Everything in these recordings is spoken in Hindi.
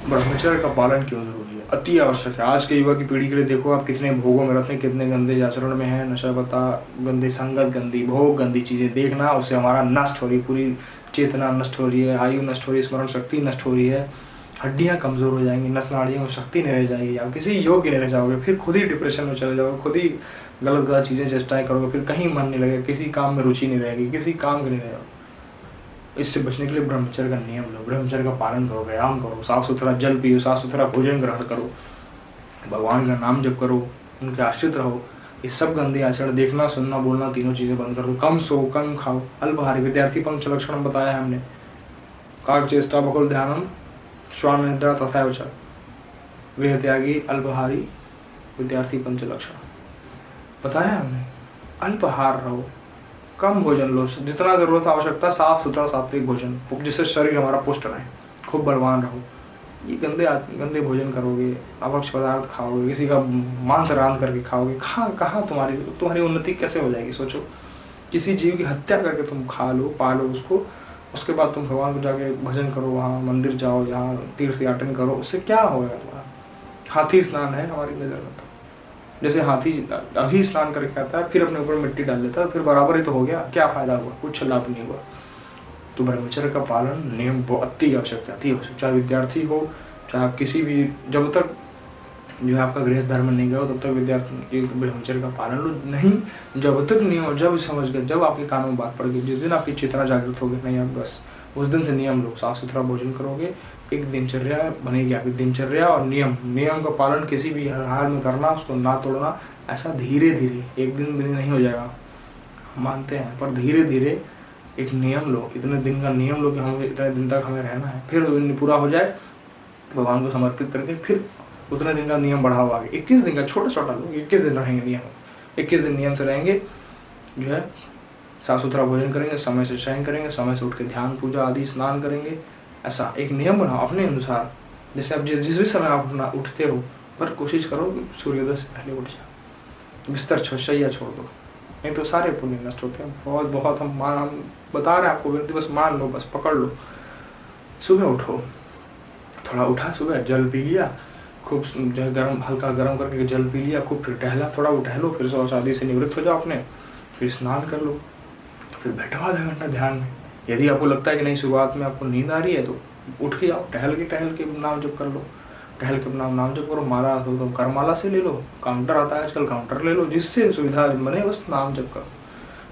ब्रह्मचर्य का पालन क्यों जरूरी है, अति आवश्यक है। आज के युवा की पीढ़ी के लिए देखो आप कितने भोगों में रहते हैं, कितने गंदे आचरण में है, नशा पता, गंदी संगत, गंदी भोग, गंदी चीजें देखना, उससे हमारा नष्ट हो रही, पूरी चेतना नष्ट हो रही है, आयु नष्ट हो रही है, स्मरण शक्ति नष्ट हो रही है, हड्डियां कमजोर हो जाएंगी, नस नाड़ियों में शक्ति नहीं रह जाएगी, आप किसी योग्य नहीं रह जाओगे, फिर खुद ही डिप्रेशन में चले जाओगे, खुद ही गलत गलत चीजें चेष्टाएं करोगे, फिर कहीं मन नहीं लगेगा, किसी काम में रुचि नहीं रहेगी, किसी काम के नहीं रहेगा। इससे बचने के लिए ब्रह्मचर्य का नियम लो, ब्रह्मचर्य का पालन करो, व्यायाम करो, साफ सुथरा जल पियो, साफ सुथरा भोजन ग्रहण करो, भगवान का नाम जप करो, उनके आश्रित रहो। ये सब गंदे आचरण, देखना सुनना बोलना तीनों चीजें बंद कर दो। कम सो कम खाओ, अल्पाहारी, विद्यार्थी पंच लक्षण बताया हमने, काक चेष्टा बकुल ध्यानम श्वान निद्रा तथा च, गृह त्यागी अल्पाहारी विद्यार्थी पंच लक्षण बताया हमने। अल्पाहार रहो, कम भोजन लो, जितना जरूरत आवश्यकता, साफ सुथरा सात्विक भोजन, जिससे शरीर हमारा पुष्ट रहे, खूब बलवान रहो। ये गंदे भोजन करोगे, अभक्ष पदार्थ खाओगे, किसी का मांस रांध करके खाओगे, कहाँ तुम्हारी उन्नति कैसे हो जाएगी, सोचो। किसी जीव की हत्या करके तुम खा लो, पालो उसको, उसके बाद तुम भगवान को जाके भजन करो, वहाँ मंदिर जाओ, यहाँ तीर्थ याटन करो, उससे क्या होगा तुम्हारा। हाथी स्नान है हमारी नजर में, तो जैसे हाथी अभी स्नान करके आता है, फिर अपने ऊपर मिट्टी डाल लेता है, फिर बराबर ही तो हो गया, क्या फायदा हुआ, कुछ लाभ नहीं हुआ। तो ब्रह्मचर्य का पालन नियम बहुत अति आवश्यक है, अति आवश्यक। चाहे विद्यार्थी हो, चाहे आप किसी भी, जब तक जो है आपका गृहस्थ धर्म नहीं गया हो तब तक विद्यार्थी ब्रह्मचर्य का पालन लो। नहीं, जब तक नियम, जब समझ गए, जब आपके कानों में बात पड़ गई, जिस दिन आपकी चेतना जागृत होगी, नहीं आप बस उस दिन से नियम लो, साफ सुथरा भोजन करोगे, एक दिनचर्या बनेगी आपकी, दिनचर्या और नियम का पालन किसी भी हाल में करना, उसको ना तोड़ना। ऐसा धीरे धीरे, एक दिन भी नहीं हो जाएगा, मानते हैं, पर धीरे धीरे एक नियम लो, इतने दिन का नियम लो कि हमें इतने दिन तक हमें रहना है, फिर पूरा हो जाए भगवान को समर्पित करके, फिर उतने दिन का नियम बढ़ाओ आगे। 21 दिन का छोटा छोटा लो, 21 दिन रहेंगे नियम, 21 दिन नियम से रहेंगे, जो है साफ सुथरा भोजन करेंगे, समय से शयन करेंगे, समय से उठ के ध्यान पूजा आदि स्नान करेंगे। ऐसा एक नियम बनाओ अपने अनुसार, जैसे आप जिस भी समय आप अपना उठते हो, पर कोशिश करो कि सूर्योदय से पहले उठ जाओ, बिस्तर शैया छोड़ दो, नहीं तो सारे पुण्य नष्ट होते हैं। बहुत हम बता रहे हैं आपको, बस मान लो, बस पकड़ लो। सुबह उठो, थोड़ा उठा, सुबह जल पी लिया, खूब जो गर्म, हल्का गर्म करके जल पी लिया, खूब फिर टहला, थोड़ा टहलो, फिर शौच आदि से निवृत्त हो जाओ अपने, फिर स्नान कर लो, फिर बैठो आधा घंटा ध्यान में। यदि आपको लगता है कि नहीं शुरुआत में आपको नींद आ रही है, तो उठ के आओ, टहल के नाम जप कर लो, टहल के नाम जप करो, माला हो तो करमाला से ले लो, काउंटर आता है आजकल, काउंटर ले लो, जिससे सुविधा बने, बस नाम जप करो।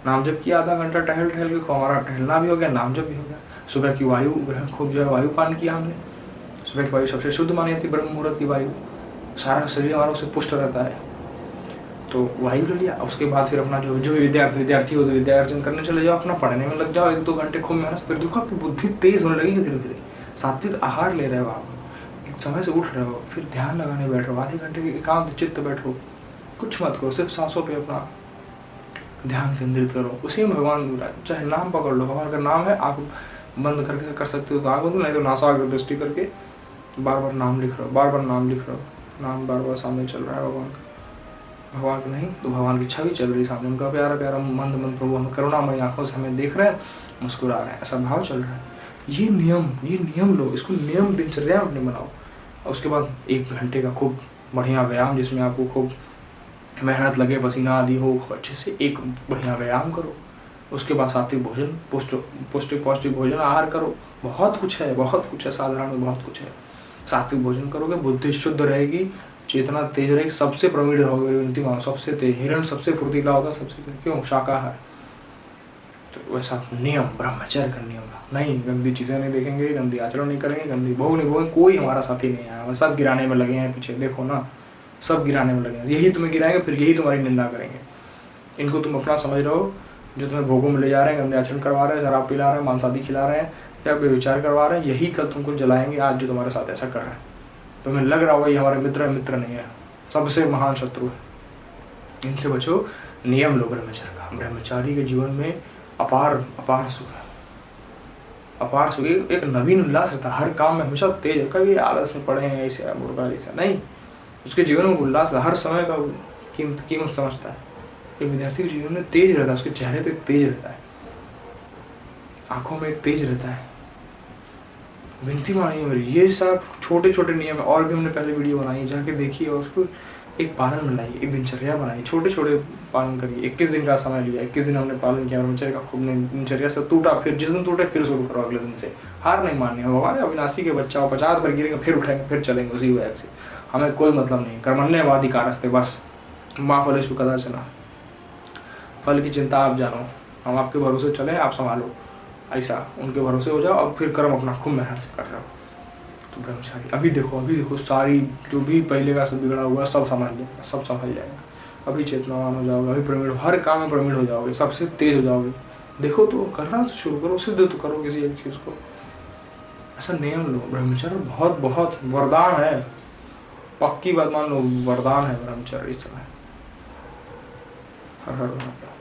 नाम जप किया, आधा घंटा टहल के हमारा टहलना भी हो गया, नाम जप भी हो गया। सुबह की वायु खूब जो है वायु पान किया हमने, सुबह की वायु सबसे शुद्ध मानी जाती है, ब्रह्म मुहूर्त की वायु, सारा शरीर हमारा उससे पुष्ट रहता है, तो वायु ले लिया। उसके बाद फिर अपना जो विद्यार्थी हो तो विद्यार्जन करने चले जाओ, अपना पढ़ने में लग जाओ, 1-2 घंटे खूब मेहनत, फिर देखो आपकी बुद्धि तेज होने लगेगी धीरे धीरे। सात्विक आहार ले रहे हो आप, एक समय से उठ रहे हो, फिर ध्यान लगाने बैठो, आधे घंटे की एकांत चित्त बैठो, कुछ मत करो, सिर्फ सांसों पे अपना ध्यान केंद्रित करो, उसी में भगवान दूर है। चाहे नाम पकड़ लो, भगवान का नाम है, आँख बंद करके कर सकते हो तो आँख बंद, नहीं तो नासाग्र दृष्टि करके बार बार नाम लिख रहे हो, बार बार नाम लिख रहे हो, नाम बार बार सामने चल रहा है भगवान का, भगवान का नहीं तो भगवान की छवि चल रही है सामने, उनका प्यारा प्यारा मंद मंद प्रभु हमें करुणामयी आंखों से हमें देख रहे हैं, मुस्कुरा रहे हैं, ऐसा भाव चल रहा है। ये नियम लो, इसको नियम दिनचर्या अपने बनाओ। उसके बाद 1 घंटे का खूब बढ़िया व्यायाम, जिसमें आपको खूब मेहनत लगे, पसीना आदि हो, अच्छे से एक बढ़िया व्यायाम करो। उसके बाद सात्विक भोजन, पौष्टिक भोजन आहार करो। बहुत कुछ है, साधारण में बहुत कुछ है। सात्विक भोजन करोगे, बुद्धि शुद्ध रहेगी, चेतना तेज रहेगी, सबसे प्रवीण रहोगे, सबसे तेज, हिरण सबसे फुर्तीला होगा, सबसे तेज, क्यों, शाकाहार। तो वैसा नियम, ब्रह्मचर्य का नियम, नहीं गंदी चीजें नहीं देखेंगे, गंदी आचरण नहीं करेंगे, गंदी भोग नहीं भोगेंगे, कोई हमारा साथी नहीं आया, सब गिराने में लगे हैं पीछे, देखो ना, सब गिराने में लगे हैं, यही तुम्हें गिराएंगे, फिर यही तुम्हारी निंदा करेंगे। इनको तुम अपना समझ रहे हो, जो तुम्हें भोगों में ले जा रहे हैं, गंदे आचरण करवा रहे हैं, शराब पिला रहे हैं, मांसादी खिला रहे हैं, या बेविचार करवा रहे हैं, यही कल तुमको जलाएंगे। आज जो तुम्हारे साथ ऐसा कर रहे हैं, तुम्हें लग रहा होगा ये हमारे मित्र नहीं है, सबसे महान शत्रु है। इनसे बचो, नियम लो ब्रह्मचर्य का। ब्रह्मचारी के जीवन में अपार सुख है, अपार सुख, एक नवीन उल्लास रहता है, हर काम में हमेशा तेज है, कभी आलस में पड़े हैं ऐसे मुर्गा ऐसा नहीं, उसके जीवन में उल्लास, हर समय का कीमत समझता है। एक विद्यार्थी के जीवन में तेज रहता है, उसके चेहरे पे तेज रहता है, आंखों में तेज रहता है, विनती मानिए मेरी, ये सब छोटे छोटे नियम है। और भी हमने पहले वीडियो बनाई, जाके देखिए और उसको एक पालन बनाइए, एक दिनचर्या बनाइए, छोटे छोटे पालन करिए। 21 दिन का समय लिया, 21 दिन हमने पालन किया, ब्रह्मचर्य का खूब दिनचर्या से टूटा, फिर जिस दिन टूटे फिर शुरू करो अगले दिन से। हार नहीं माननी है। भगवान अविनाशी के बच्चा हो, 50 बार गिरेंगे फिर उठेंगे फिर चलेंगे उसी वजह से। हमें कोई मतलब नहीं, कर्मण्यवादी कारस्ते, बस माँ फलेषु कदाचन, फल की चिंता आप जानो, हम आपके भरोसे चले, आप संभालो, ऐसा उनके भरोसे हो जाओ। अब फिर कर्म अपना खूब मेहनत से कर रहे हो। तो ब्रह्मचारी अभी देखो सारी जो भी पहले का सब बिगड़ा हुआ सब संभाल जाएगा, सब संभल जाएगा। अभी चेतनावान हो जाओगे, अभी प्रवीण, हर काम में प्रवीण हो जाओगे, सबसे तेज हो जाओगे। देखो तो करना तो शुरू करो, सिद्ध तो करो किसी एक चीज़ को। ऐसा नियम लो, ब्रह्मचर्य बहुत बहुत वरदान है, पक्की बात मान लो, वरदान है ब्रह्मचर्य इस समय। हर हर महादेव।